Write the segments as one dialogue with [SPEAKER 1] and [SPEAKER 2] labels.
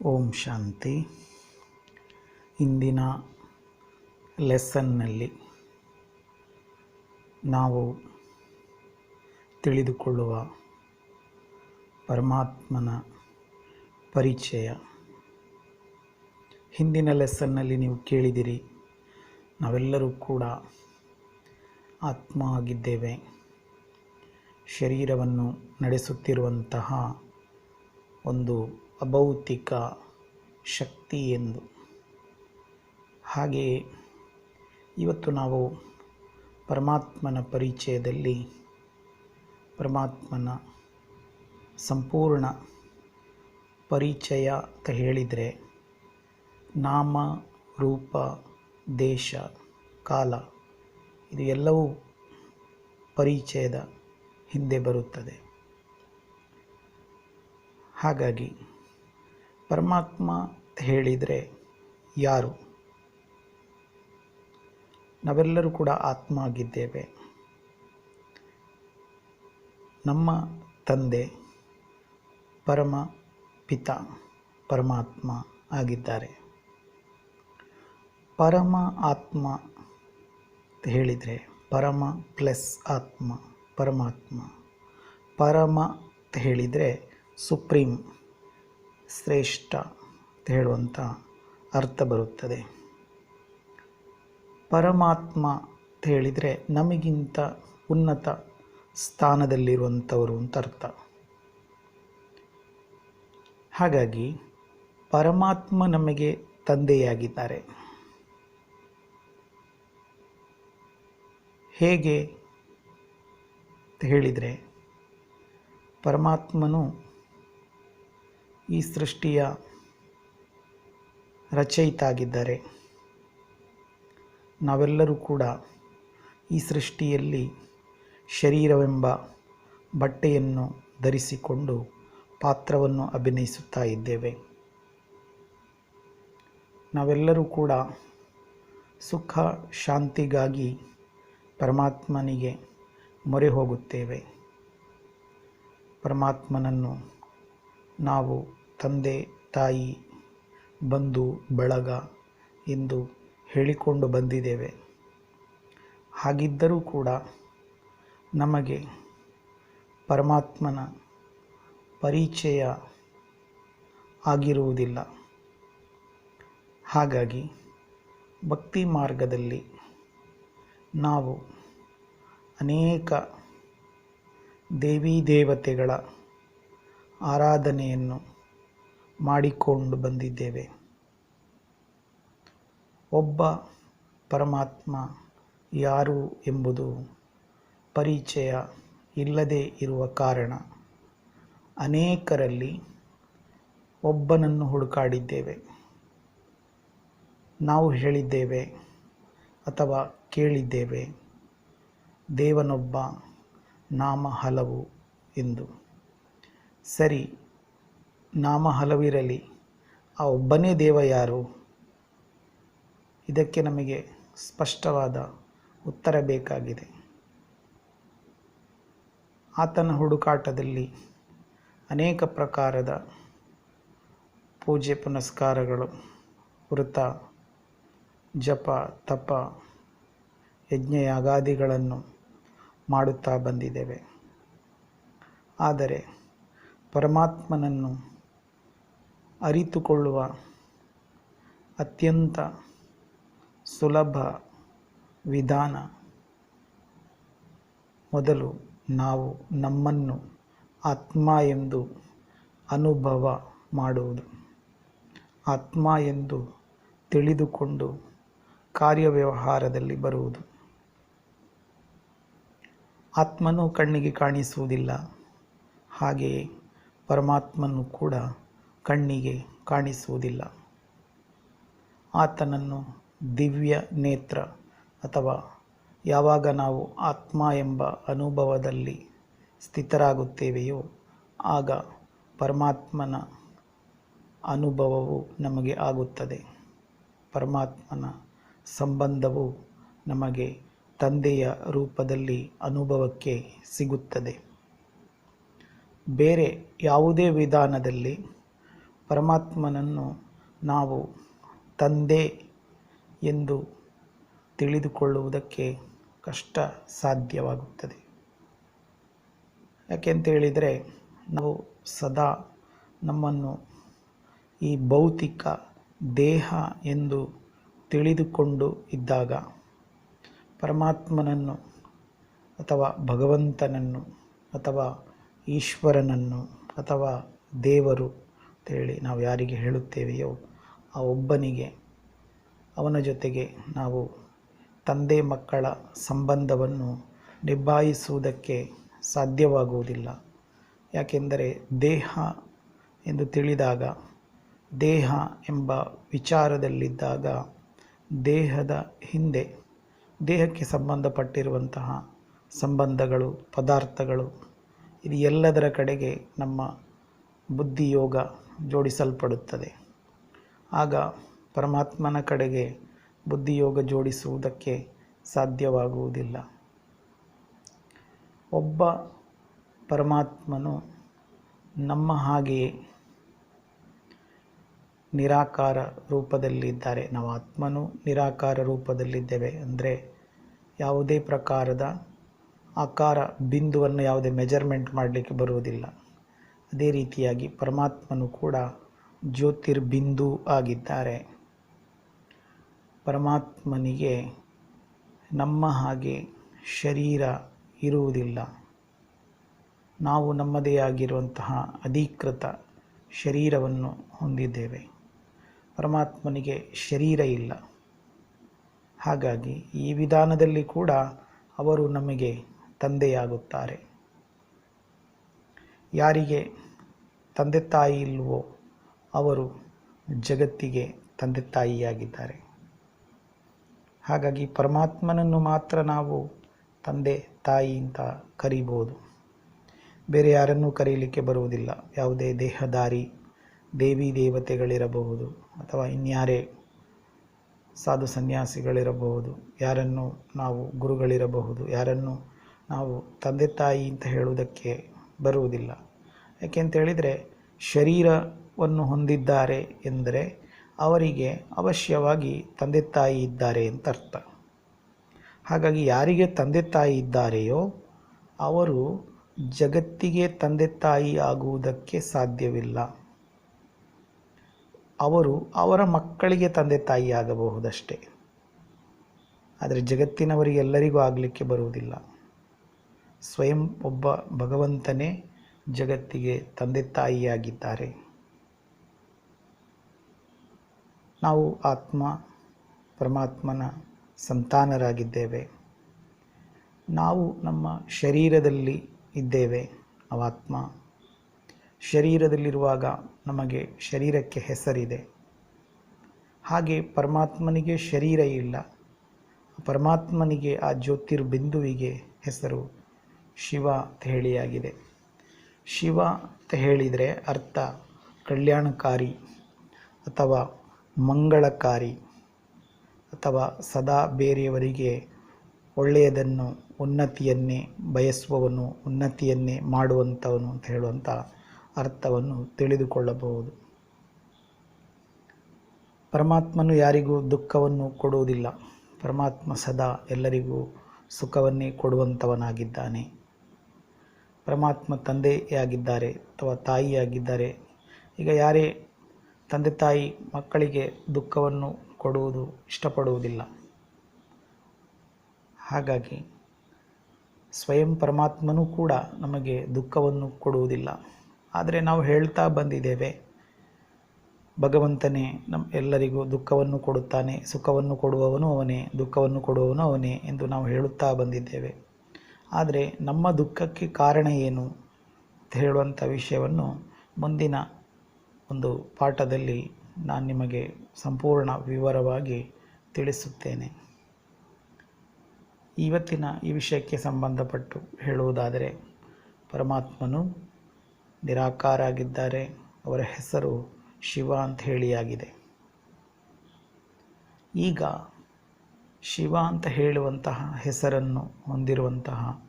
[SPEAKER 1] ಓಂ ಶಾಂತಿ. ಇಂದಿನ ಲೆಸನ್ನಲ್ಲಿ ನಾವು ತಿಳಿದುಕೊಳ್ಳುವ ಪರಮಾತ್ಮನ ಪರಿಚಯ. ಹಿಂದಿನ ಲೆಸನ್ನಲ್ಲಿ ನೀವು ಕೇಳಿದಿರಿ, ನಾವೆಲ್ಲರೂ ಕೂಡ ಆತ್ಮ ಆಗಿದ್ದೇವೆ, ಶರೀರವನ್ನು ನಡೆಸುತ್ತಿರುವಂತಹ ಒಂದು ಅಭೌತಿಕ ಶಕ್ತಿ ಎಂದು. ಹಾಗೆಯೇ ಇವತ್ತು ನಾವು ಪರಮಾತ್ಮನ ಪರಿಚಯದಲ್ಲಿ ಪರಮಾತ್ಮನ ಸಂಪೂರ್ಣ ಪರಿಚಯ ಅಂತ ಹೇಳಿದರೆ ನಾಮ, ರೂಪ, ದೇಶ, ಕಾಲ ಇದು ಎಲ್ಲವೂ ಪರಿಚಯದ ಹಿಂದೆ ಬರುತ್ತದೆ. ಹಾಗಾಗಿ ಪರಮಾತ್ಮ ಹೇಳಿದರೆ ಯಾರು? ನಾವೆಲ್ಲರೂ ಕೂಡ ಆತ್ಮ ಆಗಿದ್ದೇವೆ. ನಮ್ಮ ತಂದೆ ಪರಮ ಪಿತ ಪರಮಾತ್ಮ ಆಗಿದ್ದಾರೆ. ಪರಮ ಆತ್ಮ ಹೇಳಿದರೆ ಪರಮ ಪ್ಲಸ್ ಆತ್ಮ ಪರಮಾತ್ಮ. ಪರಮ ಹೇಳಿದರೆ ಸುಪ್ರೀಂ, ಶ್ರೇಷ್ಠ ಅಂತ ಹೇಳುವಂಥ ಅರ್ಥ ಬರುತ್ತದೆ. ಪರಮಾತ್ಮ ಅಂತ ಹೇಳಿದರೆ ನಮಗಿಂತ ಉನ್ನತ ಸ್ಥಾನದಲ್ಲಿರುವಂಥವರು ಅಂತ ಅರ್ಥ. ಹಾಗಾಗಿ ಪರಮಾತ್ಮ ನಮಗೆ ತಂದೆಯಾಗಿದ್ದಾರೆ. ಹೇಗೆ ಅಂತ ಹೇಳಿದರೆ ಪರಮಾತ್ಮನು ಈ ಸೃಷ್ಟಿಯ ರಚಯಿತ ಆಗಿದ್ದಾರೆ. ನಾವೆಲ್ಲರೂ ಕೂಡ ಈ ಸೃಷ್ಟಿಯಲ್ಲಿ ಶರೀರವೆಂಬ ಬಟ್ಟೆಯನ್ನು ಧರಿಸಿಕೊಂಡು ಪಾತ್ರವನ್ನು ಅಭಿನಯಿಸುತ್ತಾ ಇದ್ದೇವೆ. ನಾವೆಲ್ಲರೂ ಕೂಡ ಸುಖ ಶಾಂತಿಗಾಗಿ ಪರಮಾತ್ಮನಿಗೆ ಮೊರೆ ಹೋಗುತ್ತೇವೆ. ಪರಮಾತ್ಮನನ್ನು ನಾವು ತಂದೆ, ತಾಯಿ, ಬಂಧು ಬಳಗ ಎಂದು ಹೇಳಿಕೊಂಡು ಬಂದಿದ್ದೇವೆ. ಹಾಗಿದ್ದರೂ ಕೂಡ ನಮಗೆ ಪರಮಾತ್ಮನ ಪರಿಚಯ ಆಗಿರುವುದಿಲ್ಲ. ಹಾಗಾಗಿ ಭಕ್ತಿ ಮಾರ್ಗದಲ್ಲಿ ನಾವು ಅನೇಕ ದೇವಿ ದೇವತೆಗಳ ಆರಾಧನೆಯನ್ನು ಮಾಡಿಕೊಂಡು ಬಂದಿದ್ದೇವೆ. ಒಬ್ಬ ಪರಮಾತ್ಮ ಯಾರು ಎಂಬುದು ಪರಿಚಯ ಇಲ್ಲದೇ ಇರುವ ಕಾರಣ ಅನೇಕರಲ್ಲಿ ಒಬ್ಬನನ್ನು ಹುಡುಕಾಡಿದ್ದೇವೆ. ನಾವು ಹೇಳಿದ್ದೇವೆ ಅಥವಾ ಕೇಳಿದ್ದೇವೆ, ದೇವನೊಬ್ಬ, ನಾಮ ಹಲವು ಎಂದು. ಸರಿ, ನಾಮ ಹಲವಿರಲಿ, ಆ ಒಬ್ಬನೇ ದೇವ ಯಾರು? ಇದಕ್ಕೆ ನಮಗೆ ಸ್ಪಷ್ಟವಾದ ಉತ್ತರ ಬೇಕಾಗಿದೆ. ಆತನ ಹುಡುಕಾಟದಲ್ಲಿ ಅನೇಕ ಪ್ರಕಾರದ ಪೂಜೆ ಪುನಸ್ಕಾರಗಳು, ವೃತ, ಜಪ, ತಪ, ಯಜ್ಞಯಾಗಾದಿಗಳನ್ನು ಮಾಡುತ್ತಾ ಬಂದಿದ್ದೇವೆ. ಆದರೆ ಪರಮಾತ್ಮನನ್ನು ಅರಿತುಕೊಳ್ಳುವ ಅತ್ಯಂತ ಸುಲಭ ವಿಧಾನ ಮೊದಲು ನಾವು ನಮ್ಮನ್ನು ಆತ್ಮ ಎಂದು ಅನುಭವ ಮಾಡುವುದು. ಆತ್ಮ ಎಂದು ತಿಳಿದುಕೊಂಡು ಕಾರ್ಯವ್ಯವಹಾರದಲ್ಲಿ ಬರುವುದು. ಆತ್ಮನು ಕಣ್ಣಿಗೆ ಕಾಣಿಸುವುದಿಲ್ಲ, ಹಾಗೆಯೇ ಪರಮಾತ್ಮನು ಕೂಡ ಕಣ್ಣಿಗೆ ಕಾಣಿಸುವುದಿಲ್ಲ. ಆತನನ್ನು ದಿವ್ಯ ನೇತ್ರ ಅಥವಾ ಯಾವಾಗ ನಾವು ಆತ್ಮ ಎಂಬ ಅನುಭವದಲ್ಲಿ ಸ್ಥಿತರಾಗುತ್ತೇವೆಯೋ ಆಗ ಪರಮಾತ್ಮನ ಅನುಭವವು ನಮಗೆ ಆಗುತ್ತದೆ. ಪರಮಾತ್ಮನ ಸಂಬಂಧವು ನಮಗೆ ತಂದೆಯ ರೂಪದಲ್ಲಿ ಅನುಭವಕ್ಕೆ ಸಿಗುತ್ತದೆ. ಬೇರೆ ಯಾವುದೇ ವಿಧಾನದಲ್ಲಿ ಪರಮಾತ್ಮನನ್ನು ನಾವು ತಂದೆ ಎಂದು ತಿಳಿದುಕೊಳ್ಳುವುದಕ್ಕೆ ಕಷ್ಟ ಸಾಧ್ಯವಾಗುತ್ತದೆ. ಯಾಕೆಂತೇಳಿದರೆ ನಾವು ಸದಾ ನಮ್ಮನ್ನು ಈ ಭೌತಿಕ ದೇಹ ಎಂದು ತಿಳಿದುಕೊಂಡು ಇದ್ದಾಗ ಪರಮಾತ್ಮನನ್ನು ಅಥವಾ ಭಗವಂತನನ್ನು ಅಥವಾ ಈಶ್ವರನನ್ನು ಅಥವಾ ದೇವರು ಅಂತೇಳಿ ನಾವು ಯಾರಿಗೆ ಹೇಳುತ್ತೇವೆಯೋ ಆ ಒಬ್ಬನಿಗೆ, ಅವನ ಜೊತೆಗೆ ನಾವು ತಂದೆ ಮಕ್ಕಳ ಸಂಬಂಧವನ್ನು ನಿಭಾಯಿಸುವುದಕ್ಕೆ ಸಾಧ್ಯವಾಗುವುದಿಲ್ಲ. ಯಾಕೆಂದರೆ ದೇಹ ಎಂದು ತಿಳಿದಾಗ, ದೇಹ ಎಂಬ ವಿಚಾರದಲ್ಲಿದ್ದಾಗ ದೇಹದ ಹಿಂದೆ ದೇಹಕ್ಕೆ ಸಂಬಂಧಪಟ್ಟಿರುವಂತಹ ಸಂಬಂಧಗಳು, ಪದಾರ್ಥಗಳು, ಇದು ಎಲ್ಲದರ ಕಡೆಗೆ ನಮ್ಮ ಬುದ್ಧಿಯೋಗ ಜೋಡಿಸಲ್ಪಡುತ್ತದೆ. ಆಗ ಪರಮಾತ್ಮನ ಕಡೆಗೆ ಬುದ್ಧಿಯೋಗ ಜೋಡಿಸುವುದಕ್ಕೆ ಸಾಧ್ಯವಾಗುವುದಿಲ್ಲ. ಒಬ್ಬ ಪರಮಾತ್ಮನು ನಮ್ಮ ಹಾಗೆಯೇ ನಿರಾಕಾರ ರೂಪದಲ್ಲಿದ್ದಾರೆ. ನಾವು ಆತ್ಮನು ನಿರಾಕಾರ ರೂಪದಲ್ಲಿದ್ದೇವೆ. ಅಂದರೆ ಯಾವುದೇ ಪ್ರಕಾರದ ಆಕಾರ ಬಿಂದುವನ್ನು ಯಾವುದೇ ಮೆಜರ್ಮೆಂಟ್ ಮಾಡಲಿಕ್ಕೆ ಬರುವುದಿಲ್ಲ. ಅದೇ ರೀತಿಯಾಗಿ ಪರಮಾತ್ಮನು ಕೂಡ ಜ್ಯೋತಿರ್ಬಿಂದು ಆಗಿದ್ದಾರೆ. ಪರಮಾತ್ಮನಿಗೆ ನಮ್ಮ ಹಾಗೆ ಶರೀರ ಇರುವುದಿಲ್ಲ. ನಾವು ನಮ್ಮದೇ ಆಗಿರುವಂತಹ ಅಧಿಕೃತ ಶರೀರವನ್ನು ಹೊಂದಿದ್ದೇವೆ. ಪರಮಾತ್ಮನಿಗೆ ಶರೀರ ಇಲ್ಲ. ಹಾಗಾಗಿ ಈ ವಿಧಾನದಲ್ಲಿ ಕೂಡ ಅವರು ನಮಗೆ ತಂದೆಯಾಗುತ್ತಾರೆ. ಯಾರಿಗೆ ತಂದೆ ತಾಯಿ ಇಲ್ವೋ ಅವರು ಜಗತ್ತಿಗೆ ತಂದೆ ತಾಯಿಯಾಗಿದ್ದಾರೆ. ಹಾಗಾಗಿ ಪರಮಾತ್ಮನನ್ನು ಮಾತ್ರ ನಾವು ತಂದೆ ತಾಯಿ ಅಂತ ಕರೀಬೋದು. ಬೇರೆ ಯಾರನ್ನೂ ಕರೀಲಿಕ್ಕೆ ಬರುವುದಿಲ್ಲ. ಯಾವುದೇ ದೇಹಧಾರಿ ದೇವಿ ದೇವತೆಗಳಿರಬಹುದು ಅಥವಾ ಇನ್ಯಾರೇ ಸಾಧು ಸನ್ಯಾಸಿಗಳಿರಬಹುದು, ಯಾರನ್ನು ನಾವು ಗುರುಗಳಿರಬಹುದು, ಯಾರನ್ನು ನಾವು ತಂದೆ ತಾಯಿ ಅಂತ ಹೇಳುವುದಕ್ಕೆ ಬರುವುದಿಲ್ಲ. ಯಾಕೆಂತೇಳಿದರೆ ಶರೀರವನ್ನು ಹೊಂದಿದ್ದಾರೆ ಎಂದರೆ ಅವರಿಗೆ ಅವಶ್ಯವಾಗಿ ತಂದೆ ತಾಯಿ ಇದ್ದಾರೆ ಅಂತ ಅರ್ಥ. ಹಾಗಾಗಿ ಯಾರಿಗೆ ತಂದೆ ತಾಯಿ ಇದ್ದಾರೆಯೋ ಅವರು ಜಗತ್ತಿಗೆ ತಂದೆ ತಾಯಿ ಆಗುವುದಕ್ಕೆ ಸಾಧ್ಯವಿಲ್ಲ. ಅವರು ಅವರ ಮಕ್ಕಳಿಗೆ ತಂದೆ ತಾಯಿ ಆಗಬಹುದಷ್ಟೇ. ಆದರೆ ಜಗತ್ತಿನವರಿಗೆ ಎಲ್ಲರಿಗೂ ಆಗಲಿಕ್ಕೆ ಬರುವುದಿಲ್ಲ. ಸ್ವಯಂ ಒಬ್ಬ ಭಗವಂತನೇ ಜಗತ್ತಿಗೆ ತಂದೆ ತಾಯಿಯಾಗಿದ್ದಾರೆ. ನಾವು ಆತ್ಮ ಪರಮಾತ್ಮನ ಸಂತಾನರಾಗಿದ್ದೇವೆ. ನಾವು ನಮ್ಮ ಶರೀರದಲ್ಲಿ ಇದ್ದೇವೆ. ನಾವು ಆತ್ಮ ಶರೀರದಲ್ಲಿರುವಾಗ ನಮಗೆ ಶರೀರಕ್ಕೆ ಹೆಸರಿದೆ. ಹಾಗೆ ಪರಮಾತ್ಮನಿಗೆ ಶರೀರ ಇಲ್ಲ. ಪರಮಾತ್ಮನಿಗೆ ಆ ಜ್ಯೋತಿರ್ಬಿಂದುವಿಗೆ ಹೆಸರು ಶಿವ ಅಂತ ಹೇಳಿಯಾಗಿದೆ. ಶಿವ ಅಂತ ಹೇಳಿದರೆ ಅರ್ಥ ಕಲ್ಯಾಣಕಾರಿ ಅಥವಾ ಮಂಗಳಕಾರಿ ಅಥವಾ ಸದಾ ಬೇರೆಯವರಿಗೆ ಒಳ್ಳೆಯದನ್ನು, ಉನ್ನತಿಯನ್ನೇ ಬಯಸುವವನು, ಉನ್ನತಿಯನ್ನೇ ಮಾಡುವಂಥವನು ಅಂತ ಹೇಳುವಂಥ ಅರ್ಥವನ್ನು ತಿಳಿದುಕೊಳ್ಳಬಹುದು. ಪರಮಾತ್ಮನು ಯಾರಿಗೂ ದುಃಖವನ್ನು ಕೊಡುವುದಿಲ್ಲ. ಪರಮಾತ್ಮ ಸದಾ ಎಲ್ಲರಿಗೂ ಸುಖವನ್ನೇ ಕೊಡುವಂಥವನಾಗಿದ್ದಾನೆ. ಪರಮಾತ್ಮ ತಂದೆಯಾಗಿದ್ದಾರೆ ಅಥವಾ ತಾಯಿಯಾಗಿದ್ದಾರೆ. ಈಗ ಯಾರೇ ತಂದೆ ತಾಯಿ ಮಕ್ಕಳಿಗೆ ದುಃಖವನ್ನು ಕೊಡುವುದು ಇಷ್ಟಪಡುವುದಿಲ್ಲ. ಹಾಗಾಗಿ ಸ್ವಯಂ ಪರಮಾತ್ಮನೂ ಕೂಡ ನಮಗೆ ದುಃಖವನ್ನು ಕೊಡುವುದಿಲ್ಲ. ಆದರೆ ನಾವು ಹೇಳ್ತಾ ಬಂದಿದ್ದೇವೆ, ಭಗವಂತನೇ ಎಲ್ಲರಿಗೂ ದುಃಖವನ್ನು ಕೊಡುತ್ತಾನೆ, ಸುಖವನ್ನು ಕೊಡುವವನು ಅವನೇ, ದುಃಖವನ್ನು ಕೊಡುವವನು ಅವನೇ ಎಂದು ನಾವು ಹೇಳುತ್ತಾ ಬಂದಿದ್ದೇವೆ. ಆದರೆ ನಮ್ಮ ದುಃಖಕ್ಕೆ ಕಾರಣ ಏನು ಅಂತ ಹೇಳುವಂಥ ವಿಷಯವನ್ನು ಮುಂದಿನ ಒಂದು ಪಾಠದಲ್ಲಿ ನಾನು ನಿಮಗೆ ಸಂಪೂರ್ಣ ವಿವರವಾಗಿ ತಿಳಿಸುತ್ತೇನೆ. ಇವತ್ತಿನ ಈ ವಿಷಯಕ್ಕೆ ಸಂಬಂಧಪಟ್ಟು ಹೇಳುವುದಾದರೆ ಪರಮಾತ್ಮನು ನಿರಾಕಾರ ಆಗಿದ್ದಾರೆ. ಅವರ ಹೆಸರು ಶಿವ ಅಂತ ಹೇಳಿಯಾಗಿದೆ. ಈಗ ಶಿವ ಅಂತ ಹೇಳುವಂತಹ ಹೆಸರನ್ನು ಹೊಂದಿರುವಂತಹ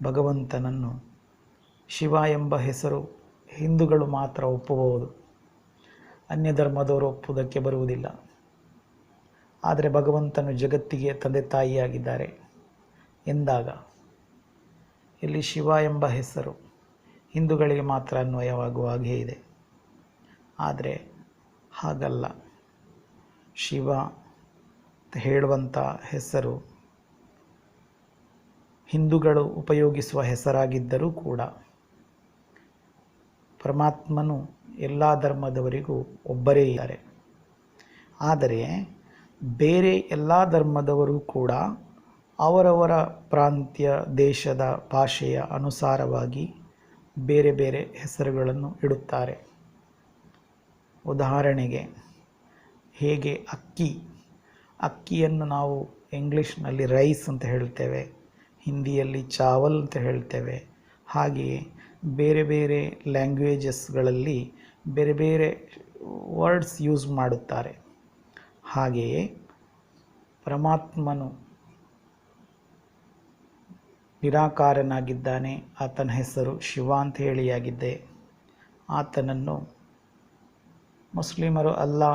[SPEAKER 1] ಭಗವಂತನನ್ನು ಶಿವ ಎಂಬ ಹೆಸರು ಹಿಂದೂಗಳು ಮಾತ್ರ ಒಪ್ಪಬಹುದು. ಅನ್ಯ ಧರ್ಮದವರು ಒಪ್ಪುವುದಕ್ಕೆ ಬರುವುದಿಲ್ಲ. ಆದರೆ ಭಗವಂತನು ಜಗತ್ತಿಗೆ ತಂದೆ ತಾಯಿಯಾಗಿದ್ದಾರೆ ಎಂದಾಗ ಇಲ್ಲಿ ಶಿವ ಎಂಬ ಹೆಸರು ಹಿಂದೂಗಳಿಗೆ ಮಾತ್ರ ಅನ್ವಯವಾಗುವ ಹಾಗೆ ಇದೆ. ಆದರೆ ಹಾಗಲ್ಲ. ಶಿವ ಹೇಳುವಂಥ ಹೆಸರು ಹಿಂದೂಗಳು ಉಪಯೋಗಿಸುವ ಹೆಸರಾಗಿದ್ದರೂ ಕೂಡ ಪರಮಾತ್ಮನು ಎಲ್ಲ ಧರ್ಮದವರಿಗೂ ಒಬ್ಬರೇ ಇದ್ದಾರೆ. ಆದರೆ ಬೇರೆ ಎಲ್ಲ ಧರ್ಮದವರು ಕೂಡ ಅವರವರ ಪ್ರಾಂತ್ಯ, ದೇಶದ ಭಾಷೆಯ ಅನುಸಾರವಾಗಿ ಬೇರೆ ಬೇರೆ ಹೆಸರುಗಳನ್ನು ಇಡುತ್ತಾರೆ. ಉದಾಹರಣೆಗೆ, ಹೇಗೆ ಅಕ್ಕಿಯನ್ನು ನಾವು ಇಂಗ್ಲೀಷ್ನಲ್ಲಿ ರೈಸ್ ಅಂತ ಹೇಳ್ತೇವೆ, ಹಿಂದಿಯಲ್ಲಿ ಚಾವಲ್ ಅಂತ ಹೇಳ್ತೇವೆ. ಹಾಗೆಯೇ ಬೇರೆ ಬೇರೆ ಲ್ಯಾಂಗ್ವೇಜಸ್ಗಳಲ್ಲಿ ಬೇರೆ ಬೇರೆ ವರ್ಡ್ಸ್ ಯೂಸ್ ಮಾಡುತ್ತಾರೆ. ಹಾಗೆಯೇ ಪರಮಾತ್ಮನು ನಿರಾಕಾರನಾಗಿದ್ದಾನೆ. ಆತನ ಹೆಸರು ಶಿವ ಅಂತ ಹೇಳಿಯಾಗಿದೆ. ಆತನನ್ನು ಮುಸ್ಲಿಮರು ಅಲ್ಲಾ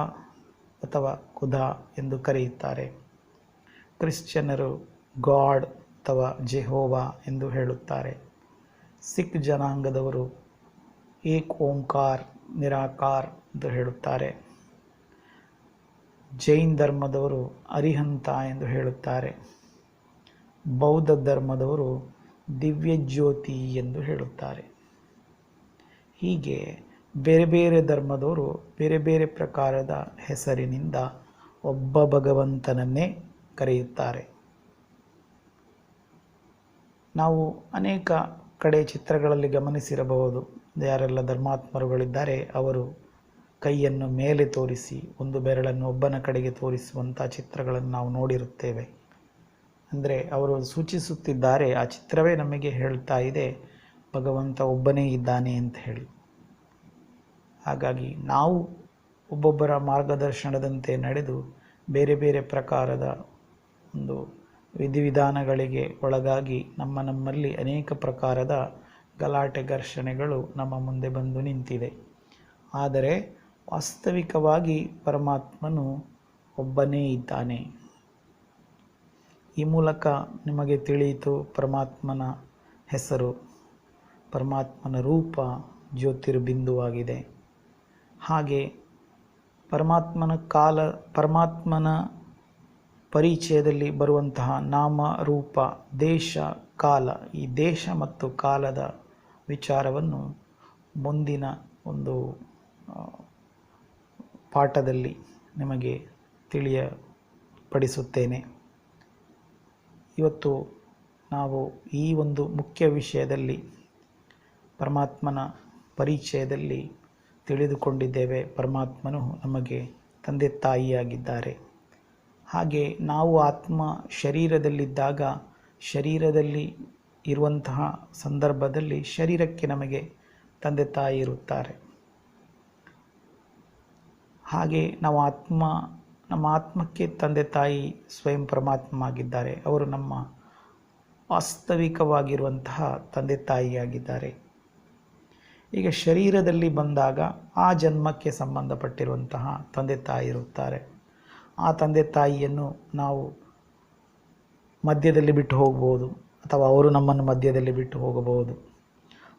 [SPEAKER 1] ಅಥವಾ ಖುದಾ ಎಂದು ಕರೆಯುತ್ತಾರೆ. ಕ್ರಿಶ್ಚಿಯನ್ನರು ಗಾಡ್ ಅಥವಾ ಜೆಹೋವಾ ಎಂದು ಹೇಳುತ್ತಾರೆ. ಸಿಖ್ ಜನಾಂಗದವರು ಏಕ್ ಓಂಕಾರ್, ನಿರಾಕಾರ್ ಎಂದು ಹೇಳುತ್ತಾರೆ. ಜೈನ್ ಧರ್ಮದವರು ಅರಿಹಂತ ಎಂದು ಹೇಳುತ್ತಾರೆ. ಬೌದ್ಧ ಧರ್ಮದವರು ದಿವ್ಯಜ್ಯೋತಿ ಎಂದು ಹೇಳುತ್ತಾರೆ. ಹೀಗೆ ಬೇರೆ ಬೇರೆ ಧರ್ಮದವರು ಬೇರೆ ಬೇರೆ ಪ್ರಕಾರದ ಹೆಸರಿನಿಂದ ಒಬ್ಬ ಭಗವಂತನನ್ನೇ ಕರೆಯುತ್ತಾರೆ. ನಾವು ಅನೇಕ ಕಡೆ ಚಿತ್ರಗಳಲ್ಲಿ ಗಮನಿಸಿರಬಹುದು. ಯಾರೆಲ್ಲ ಧರ್ಮಾತ್ಮರುಗಳಿದ್ದಾರೆ ಅವರು ಕೈಯನ್ನು ಮೇಲೆ ತೋರಿಸಿ ಒಂದು ಬೆರಳನ್ನು ಒಬ್ಬನ ಕಡೆಗೆ ತೋರಿಸುವಂಥ ಚಿತ್ರಗಳನ್ನು ನಾವು ನೋಡಿರುತ್ತೇವೆ. ಅಂದರೆ ಅವರು ಸೂಚಿಸುತ್ತಿದ್ದಾರೆ, ಆ ಚಿತ್ರವೇ ನಮಗೆ ಹೇಳ್ತಾ ಇದೆ ಭಗವಂತ ಒಬ್ಬನೇ ಇದ್ದಾನೆ ಅಂತ ಹೇಳಿ. ಹಾಗಾಗಿ ನಾವು ಒಬ್ಬೊಬ್ಬರ ಮಾರ್ಗದರ್ಶನದಂತೆ ನಡೆದು ಬೇರೆ ಬೇರೆ ಪ್ರಕಾರದ ಒಂದು ವಿಧಿವಿಧಾನಗಳಿಗೆ ಒಳಗಾಗಿ ನಮ್ಮಲ್ಲಿ ಅನೇಕ ಪ್ರಕಾರದ ಗಲಾಟೆ ಘರ್ಷಣೆಗಳು ನಮ್ಮ ಮುಂದೆ ಬಂದು ನಿಂತಿದೆ. ಆದರೆ ವಾಸ್ತವಿಕವಾಗಿ ಪರಮಾತ್ಮನು ಒಬ್ಬನೇ ಇದ್ದಾನೆ. ಈ ಮೂಲಕ ನಿಮಗೆ ತಿಳಿಯಿತು ಪರಮಾತ್ಮನ ಹೆಸರು, ಪರಮಾತ್ಮನ ರೂಪ ಜ್ಯೋತಿರ್ಬಿಂದುವಾಗಿದೆ. ಹಾಗೆ ಪರಮಾತ್ಮನ ಪರಿಚಯದಲ್ಲಿ ಬರುವಂತಹ ನಾಮ, ರೂಪ, ದೇಶ, ಕಾಲ, ಈ ದೇಶ ಮತ್ತು ಕಾಲದ ವಿಚಾರವನ್ನು ಮುಂದಿನ ಒಂದು ಪಾಠದಲ್ಲಿ ನಿಮಗೆ ತಿಳಿಯಪಡಿಸುತ್ತೇನೆ. ಇವತ್ತು ನಾವು ಈ ಒಂದು ಮುಖ್ಯ ವಿಷಯದಲ್ಲಿ ಪರಮಾತ್ಮನ ಪರಿಚಯದಲ್ಲಿ ತಿಳಿದುಕೊಂಡಿದ್ದೇವೆ. ಪರಮಾತ್ಮನು ನಮಗೆ ತಂದೆ ತಾಯಿಯಾಗಿದ್ದಾರೆ. ಹಾಗೆ ನಾವು ಆತ್ಮ ಶರೀರದಲ್ಲಿದ್ದಾಗ, ಶರೀರದಲ್ಲಿ ಇರುವಂತಹ ಸಂದರ್ಭದಲ್ಲಿ ಶರೀರಕ್ಕೆ ನಮಗೆ ತಂದೆ ತಾಯಿ ಇರುತ್ತಾರೆ. ಹಾಗೆ ನಮ್ಮ ಆತ್ಮಕ್ಕೆ ತಂದೆ ತಾಯಿ ಸ್ವಯಂ ಪರಮಾತ್ಮ ಆಗಿದ್ದಾರೆ. ಅವರು ನಮ್ಮ ವಾಸ್ತವಿಕವಾಗಿರುವಂತಹ ತಂದೆ ತಾಯಿಯಾಗಿದ್ದಾರೆ. ಈಗ ಶರೀರದಲ್ಲಿ ಬಂದಾಗ ಆ ಜನ್ಮಕ್ಕೆ ಸಂಬಂಧಪಟ್ಟಿರುವಂತಹ ತಂದೆ ತಾಯಿ ಇರುತ್ತಾರೆ. ಆ ತಂದೆ ತಾಯಿಯನ್ನು ನಾವು ಮಧ್ಯದಲ್ಲಿ ಬಿಟ್ಟು ಹೋಗಬಹುದು ಅಥವಾ ಅವರು ನಮ್ಮನ್ನು ಮಧ್ಯದಲ್ಲಿ ಬಿಟ್ಟು ಹೋಗಬಹುದು.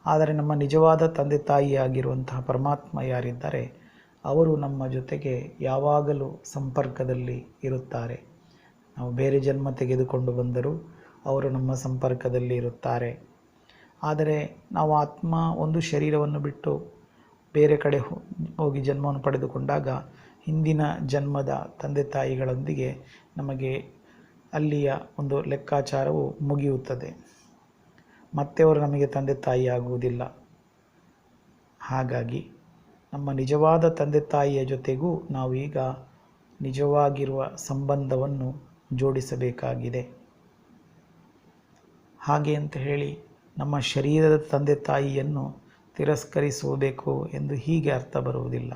[SPEAKER 1] ಆದರೆ ನಮ್ಮ ನಿಜವಾದ ತಂದೆ ತಾಯಿಯಾಗಿರುವಂತಹ ಪರಮಾತ್ಮ ಯಾರಿದ್ದಾರೆ ಅವರು ನಮ್ಮ ಜೊತೆಗೆ ಯಾವಾಗಲೂ ಸಂಪರ್ಕದಲ್ಲಿ ಇರುತ್ತಾರೆ. ನಾವು ಬೇರೆ ಜನ್ಮ ತೆಗೆದುಕೊಂಡು ಬಂದರೂ ಅವರು ನಮ್ಮ ಸಂಪರ್ಕದಲ್ಲಿ ಇರುತ್ತಾರೆ. ಆದರೆ ನಾವು ಆತ್ಮ ಒಂದು ಶರೀರವನ್ನು ಬಿಟ್ಟು ಬೇರೆ ಕಡೆ ಹೋಗಿ ಜನ್ಮವನ್ನು ಪಡೆದುಕೊಂಡಾಗ ಹಿಂದಿನ ಜನ್ಮದ ತಂದೆ ತಾಯಿಗಳೊಂದಿಗೆ ನಮಗೆ ಅಲ್ಲಿಯ ಒಂದು ಲೆಕ್ಕಾಚಾರವು ಮುಗಿಯುತ್ತದೆ. ಮತ್ತೆ ಅವರು ನಮಗೆ ತಂದೆ ತಾಯಿ ಆಗುವುದಿಲ್ಲ. ಹಾಗಾಗಿ ನಮ್ಮ ನಿಜವಾದ ತಂದೆ ತಾಯಿಯ ಜೊತೆಗೂ ನಾವು ಈಗ ನಿಜವಾಗಿರುವ ಸಂಬಂಧವನ್ನು ಜೋಡಿಸಬೇಕಾಗಿದೆ. ಹಾಗೆ ಅಂತ ಹೇಳಿ ನಮ್ಮ ಶರೀರದ ತಂದೆ ತಾಯಿಯನ್ನು ತಿರಸ್ಕರಿಸಬೇಕು ಎಂದು ಹೀಗೆ ಅರ್ಥ ಬರುವುದಿಲ್ಲ.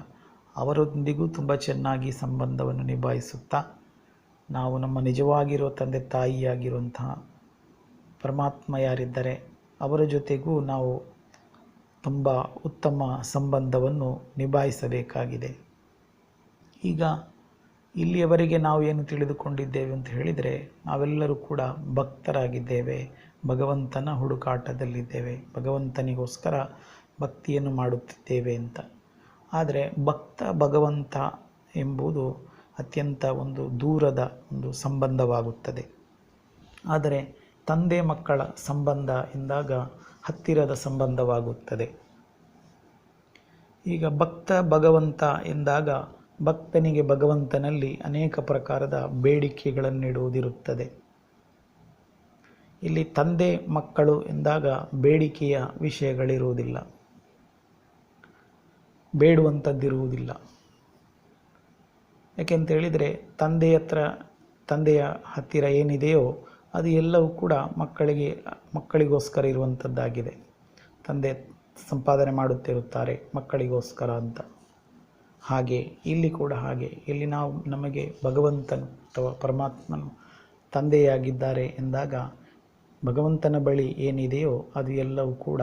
[SPEAKER 1] ಅವರೊಂದಿಗೂ ತುಂಬ ಚೆನ್ನಾಗಿ ಸಂಬಂಧವನ್ನು ನಿಭಾಯಿಸುತ್ತಾ ನಾವು ನಮ್ಮ ನಿಜವಾಗಿರೋ ತಂದೆ ತಾಯಿಯಾಗಿರುವಂತಹ ಪರಮಾತ್ಮ ಯಾರಿದ್ದಾರೆ ಅವರ ಜೊತೆಗೂ ನಾವು ತುಂಬ ಉತ್ತಮ ಸಂಬಂಧವನ್ನು ನಿಭಾಯಿಸಬೇಕಾಗಿದೆ. ಈಗ ಇಲ್ಲಿಯವರೆಗೆ ನಾವು ಏನು ತಿಳಿದುಕೊಂಡಿದ್ದೇವೆ ಅಂತ ಹೇಳಿದರೆ, ನಾವೆಲ್ಲರೂ ಕೂಡ ಭಕ್ತರಾಗಿದ್ದೇವೆ, ಭಗವಂತನ ಹುಡುಕಾಟದಲ್ಲಿದ್ದೇವೆ, ಭಗವಂತನಿಗೋಸ್ಕರ ಭಕ್ತಿಯನ್ನು ಮಾಡುತ್ತಿದ್ದೇವೆ ಅಂತ. ಆದರೆ ಭಗವಂತ ಎಂಬುದು ಅತ್ಯಂತ ಒಂದು ದೂರದ ಒಂದು ಸಂಬಂಧವಾಗುತ್ತದೆ. ಆದರೆ ತಂದೆ ಮಕ್ಕಳ ಸಂಬಂಧ ಎಂದಾಗ ಹತ್ತಿರದ ಸಂಬಂಧವಾಗುತ್ತದೆ. ಈಗ ಭಗವಂತ ಎಂದಾಗ ಭಕ್ತನಿಗೆ ಭಗವಂತನಲ್ಲಿ ಅನೇಕ ಪ್ರಕಾರದ ಬೇಡಿಕೆಗಳನ್ನಿಡುವುದಿರುತ್ತದೆ. ಇಲ್ಲಿ ತಂದೆ ಮಕ್ಕಳು ಎಂದಾಗ ಬೇಡಿಕೆಯ ವಿಷಯಗಳಿರುವುದಿಲ್ಲ, ಬೇಡುವಂಥದ್ದಿರುವುದಿಲ್ಲ. ಯಾಕೆಂತೇಳಿದರೆ ತಂದೆಯ ಹತ್ತಿರ ಏನಿದೆಯೋ ಅದು ಎಲ್ಲವೂ ಕೂಡ ಮಕ್ಕಳಿಗೋಸ್ಕರ ಇರುವಂಥದ್ದಾಗಿದೆ. ತಂದೆ ಸಂಪಾದನೆ ಮಾಡುತ್ತಿರುತ್ತಾರೆ ಮಕ್ಕಳಿಗೋಸ್ಕರ ಅಂತ. ಹಾಗೆ ಇಲ್ಲಿ ಕೂಡ ಹಾಗೆ, ಇಲ್ಲಿ ನಮಗೆ ಭಗವಂತನು ಅಥವಾ ಪರಮಾತ್ಮನು ತಂದೆಯಾಗಿದ್ದಾರೆ ಎಂದಾಗ ಭಗವಂತನ ಬಳಿ ಏನಿದೆಯೋ ಅದು ಎಲ್ಲವೂ ಕೂಡ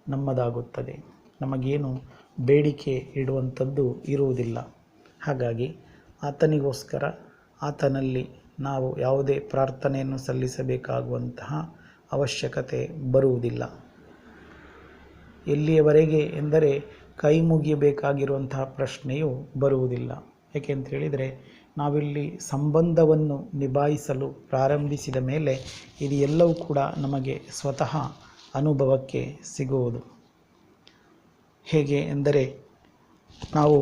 [SPEAKER 1] ನಮ್ಮದಾಗುತ್ತದೆ. ನಮಗೇನು ಬೇಡಿಕೆ ಇಡುವಂಥದ್ದು ಇರುವುದಿಲ್ಲ. ಹಾಗಾಗಿ ಆತನಿಗೋಸ್ಕರ ಆತನಲ್ಲಿ ನಾವು ಯಾವುದೇ ಪ್ರಾರ್ಥನೆಯನ್ನು ಸಲ್ಲಿಸಬೇಕಾಗುವಂತಹ ಅವಶ್ಯಕತೆ ಬರುವುದಿಲ್ಲ. ಎಲ್ಲಿಯವರೆಗೆ ಎಂದರೆ ಕೈ ಮುಗಿಯಬೇಕಾಗಿರುವಂತಹ ಪ್ರಶ್ನೆಯೂ ಬರುವುದಿಲ್ಲ. ಏಕೆಂತ ಹೇಳಿದರೆ ನಾವಿಲ್ಲಿ ಸಂಬಂಧವನ್ನು ನಿಭಾಯಿಸಲು ಪ್ರಾರಂಭಿಸಿದ ಮೇಲೆ ಇದು ಎಲ್ಲವೂ ಕೂಡ ನಮಗೆ ಸ್ವತಃ ಅನುಭವಕ್ಕೆ ಸಿಗುವುದು. ಹೇಗೆ ಎಂದರೆ, ನಾವು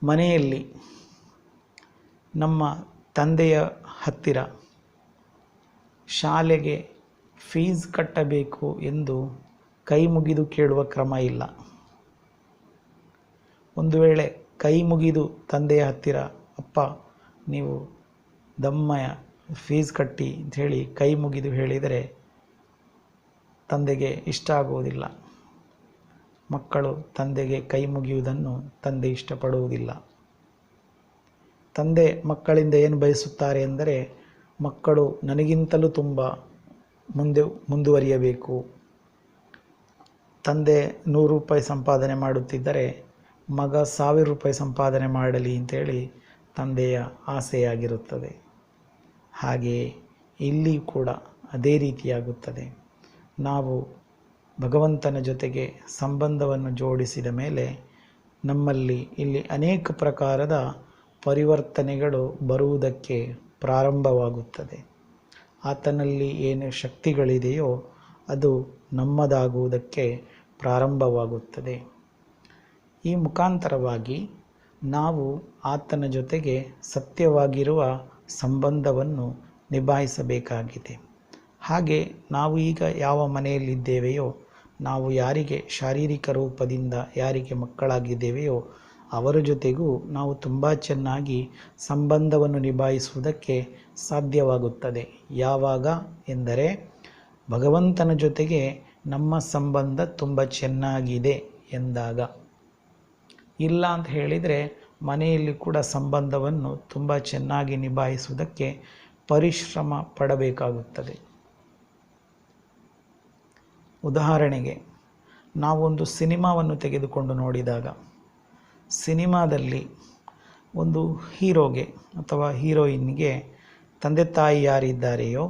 [SPEAKER 1] ಮನೆಯಲ್ಲಿ ನಮ್ಮ ತಂದೆಯ ಹತ್ತಿರ ಶಾಲೆಗೆ ಫೀಸ್ ಕಟ್ಟಬೇಕು ಎಂದು ಕೈ ಮುಗಿದು ಕೇಳುವ ಕ್ರಮ ಇಲ್ಲ. ಒಂದು ವೇಳೆ ಕೈ ಮುಗಿದು ತಂದೆಯ ಹತ್ತಿರ ಅಪ್ಪ ನೀವು ದಮ್ಮಯ ಫೀಸ್ ಕಟ್ಟಿ ಅಂತ ಹೇಳಿ ಕೈ ಮುಗಿದು ಹೇಳಿದರೆ ತಂದೆಗೆ ಇಷ್ಟ ಆಗುವುದಿಲ್ಲ. ಮಕ್ಕಳು ತಂದೆಗೆ ಕೈ ಮುಗಿಯುವುದನ್ನು ತಂದೆ ಇಷ್ಟಪಡುವುದಿಲ್ಲ. ತಂದೆ ಮಕ್ಕಳಿಂದ ಏನು ಬಯಸುತ್ತಾರೆ ಎಂದರೆ, ಮಕ್ಕಳು ನನಗಿಂತಲೂ ತುಂಬ ಮುಂದುವರಿಯಬೇಕು. ತಂದೆ 100 ರೂಪಾಯಿ ಸಂಪಾದನೆ ಮಾಡುತ್ತಿದ್ದರೆ ಮಗ 1000 ರೂಪಾಯಿ ಸಂಪಾದನೆ ಮಾಡಲಿ ಅಂತೇಳಿ ತಂದೆಯ ಆಸೆಯಾಗಿರುತ್ತದೆ. ಹಾಗೆಯೇ ಇಲ್ಲಿ ಕೂಡ ಅದೇ ರೀತಿಯಾಗುತ್ತದೆ. ನಾವು ಭಗವಂತನ ಜೊತೆಗೆ ಸಂಬಂಧವನ್ನು ಜೋಡಿಸಿದ ಮೇಲೆ ನಮ್ಮಲ್ಲಿ ಇಲ್ಲಿ ಅನೇಕ ಪ್ರಕಾರದ ಪರಿವರ್ತನೆಗಳು ಬರುವುದಕ್ಕೆ ಪ್ರಾರಂಭವಾಗುತ್ತದೆ. ಆತನಲ್ಲಿ ಏನು ಶಕ್ತಿಗಳಿದೆಯೋ ಅದು ನಮ್ಮದಾಗುವುದಕ್ಕೆ ಪ್ರಾರಂಭವಾಗುತ್ತದೆ. ಈ ಮುಖಾಂತರವಾಗಿ ನಾವು ಆತನ ಜೊತೆಗೆ ಸತ್ಯವಾಗಿರುವ ಸಂಬಂಧವನ್ನು ನಿಭಾಯಿಸಬೇಕಾಗಿದೆ. ಹಾಗೆ ನಾವು ಈಗ ಯಾವ ಮನೆಯಲ್ಲಿದ್ದೇವೆಯೋ, ನಾವು ಯಾರಿಗೆ ಶಾರೀರಿಕ ರೂಪದಿಂದ ಯಾರಿಗೆ ಮಕ್ಕಳಾಗಿದ್ದೇವೆಯೋ ಅವರ ಜೊತೆಗೂ ನಾವು ತುಂಬ ಚೆನ್ನಾಗಿ ಸಂಬಂಧವನ್ನು ನಿಭಾಯಿಸುವುದಕ್ಕೆ ಸಾಧ್ಯವಾಗುತ್ತದೆ. ಯಾವಾಗ ಎಂದರೆ ಭಗವಂತನ ಜೊತೆಗೆ ನಮ್ಮ ಸಂಬಂಧ ತುಂಬ ಚೆನ್ನಾಗಿದೆ ಎಂದಾಗ. ಇಲ್ಲ ಅಂತ ಹೇಳಿದರೆ ಮನೆಯಲ್ಲಿ ಕೂಡ ಸಂಬಂಧವನ್ನು ತುಂಬ ಚೆನ್ನಾಗಿ ನಿಭಾಯಿಸುವುದಕ್ಕೆ ಪರಿಶ್ರಮ ಪಡಬೇಕಾಗುತ್ತದೆ. ಉದಾಹರಣೆಗೆ ನಾವೊಂದು ಸಿನಿಮಾವನ್ನು ತೆಗೆದುಕೊಂಡು ನೋಡಿದಾಗ, ಸಿನಿಮಾದಲ್ಲಿ ಒಂದು ಹೀರೋಗೆ ಅಥವಾ ಹೀರೋಯಿನ್ಗೆ ತಂದೆ ತಾಯಿ ಯಾರಿದ್ದಾರೆಯೋ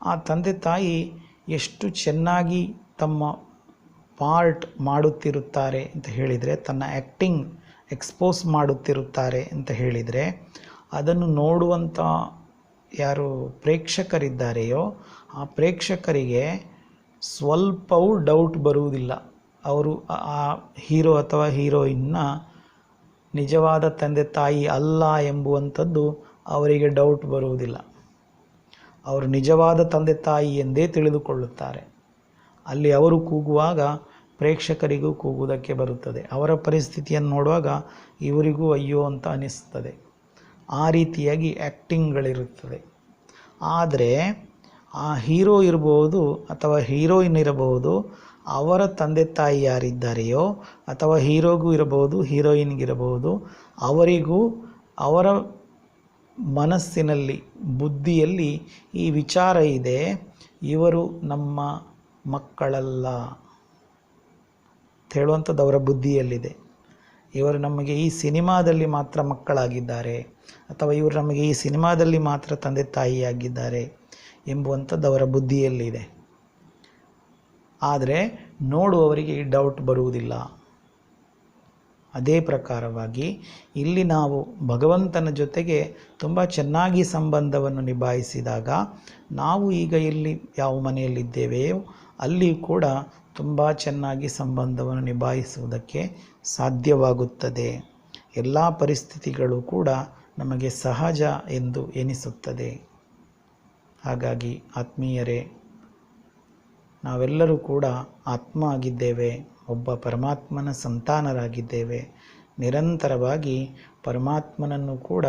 [SPEAKER 1] ಆ ತಂದೆ ತಾಯಿ ಎಷ್ಟು ಚೆನ್ನಾಗಿ ತಮ್ಮ ಪಾರ್ಟ್ ಮಾಡುತ್ತಿರುತ್ತಾರೆ ಅಂತ ಹೇಳಿದರೆ, ತನ್ನ ಆ್ಯಕ್ಟಿಂಗ್ ಎಕ್ಸ್ಪೋಸ್ ಮಾಡುತ್ತಿರುತ್ತಾರೆ ಅಂತ ಹೇಳಿದರೆ, ಅದನ್ನು ನೋಡುವಂಥ ಯಾರು ಪ್ರೇಕ್ಷಕರಿದ್ದಾರೆಯೋ ಆ ಪ್ರೇಕ್ಷಕರಿಗೆ ಸ್ವಲ್ಪವೂ ಡೌಟ್ ಬರುವುದಿಲ್ಲ. ಅವರು ಆ ಹೀರೋ ಅಥವಾ ಹೀರೋಯಿನ್ನ ನಿಜವಾದ ತಂದೆ ತಾಯಿ ಅಲ್ಲ ಎಂಬುವಂಥದ್ದು ಅವರಿಗೆ ಡೌಟ್ ಬರುವುದಿಲ್ಲ. ಅವರು ನಿಜವಾದ ತಂದೆ ತಾಯಿ ಎಂದೇ ತಿಳಿದುಕೊಳ್ಳುತ್ತಾರೆ. ಅಲ್ಲಿ ಅವರು ಕೂಗುವಾಗ ಪ್ರೇಕ್ಷಕರಿಗೂ ಕೂಗುವುದಕ್ಕೆ ಬರುತ್ತದೆ. ಅವರ ಪರಿಸ್ಥಿತಿಯನ್ನು ನೋಡುವಾಗ ಇವರಿಗೂ ಅಯ್ಯೋ ಅಂತ ಅನಿಸ್ತದೆ. ಆ ರೀತಿಯಾಗಿ ಆ್ಯಕ್ಟಿಂಗ್ಗಳಿರುತ್ತದೆ. ಆದರೆ ಆ ಹೀರೋ ಇರಬಹುದು ಅಥವಾ ಹೀರೋಯಿನ್ ಇರಬಹುದು, ಅವರ ತಂದೆ ತಾಯಿ ಯಾರಿದ್ದಾರೆಯೋ ಅಥವಾ ಹೀರೋಗೂ ಇರಬಹುದು ಹೀರೋಯಿನ್ಗಿರಬಹುದು, ಅವರಿಗೂ ಅವರ ಮನಸ್ಸಿನಲ್ಲಿ ಬುದ್ಧಿಯಲ್ಲಿ ಈ ವಿಚಾರ ಇದೆ, ಇವರು ನಮ್ಮ ಮಕ್ಕಳಲ್ಲ ಅಂತ ಹೇಳುವಂಥದ್ದು ಅವರ ಬುದ್ಧಿಯಲ್ಲಿದೆ. ಇವರು ನಮಗೆ ಈ ಸಿನಿಮಾದಲ್ಲಿ ಮಾತ್ರ ಮಕ್ಕಳಾಗಿದ್ದಾರೆ, ಅಥವಾ ಇವರು ನಮಗೆ ಈ ಸಿನಿಮಾದಲ್ಲಿ ಮಾತ್ರ ತಂದೆ ತಾಯಿಯಾಗಿದ್ದಾರೆ ಎಂಬುವಂಥದ್ದು ಅವರ ಬುದ್ಧಿಯಲ್ಲಿದೆ. ಆದರೆ ನೋಡುವವರಿಗೆ ಈ ಡೌಟ್ ಬರುವುದಿಲ್ಲ. ಅದೇ ಪ್ರಕಾರವಾಗಿ ಇಲ್ಲಿ ನಾವು ಭಗವಂತನ ಜೊತೆಗೆ ತುಂಬ ಚೆನ್ನಾಗಿ ಸಂಬಂಧವನ್ನು ನಿಭಾಯಿಸಿದಾಗ ನಾವು ಈಗ ಇಲ್ಲಿ ಯಾವ ಮನೆಯಲ್ಲಿದ್ದೇವೆಯೋ ಅಲ್ಲಿ ಕೂಡ ತುಂಬ ಚೆನ್ನಾಗಿ ಸಂಬಂಧವನ್ನು ನಿಭಾಯಿಸುವುದಕ್ಕೆ ಸಾಧ್ಯವಾಗುತ್ತದೆ. ಎಲ್ಲ ಪರಿಸ್ಥಿತಿಗಳು ಕೂಡ ನಮಗೆ ಸಹಜ ಎಂದು ಎನಿಸುತ್ತದೆ. ಹಾಗಾಗಿ ಆತ್ಮೀಯರೇ, ನಾವೆಲ್ಲರೂ ಕೂಡ ಆತ್ಮ ಆಗಿದ್ದೇವೆ, ಒಬ್ಬ ಪರಮಾತ್ಮನ ಸಂತಾನರಾಗಿದ್ದೇವೆ. ನಿರಂತರವಾಗಿ ಪರಮಾತ್ಮನನ್ನು ಕೂಡ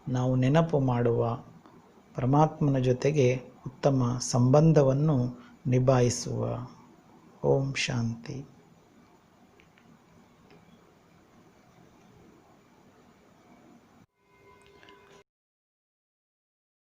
[SPEAKER 1] ನಾವು ನೆನಪು ಮಾಡುವ, ಪರಮಾತ್ಮನ ಜೊತೆಗೆ ಉತ್ತಮ ಸಂಬಂಧವನ್ನು ನಿಭಾಯಿಸುವ. ಓಂ ಶಾಂತಿ.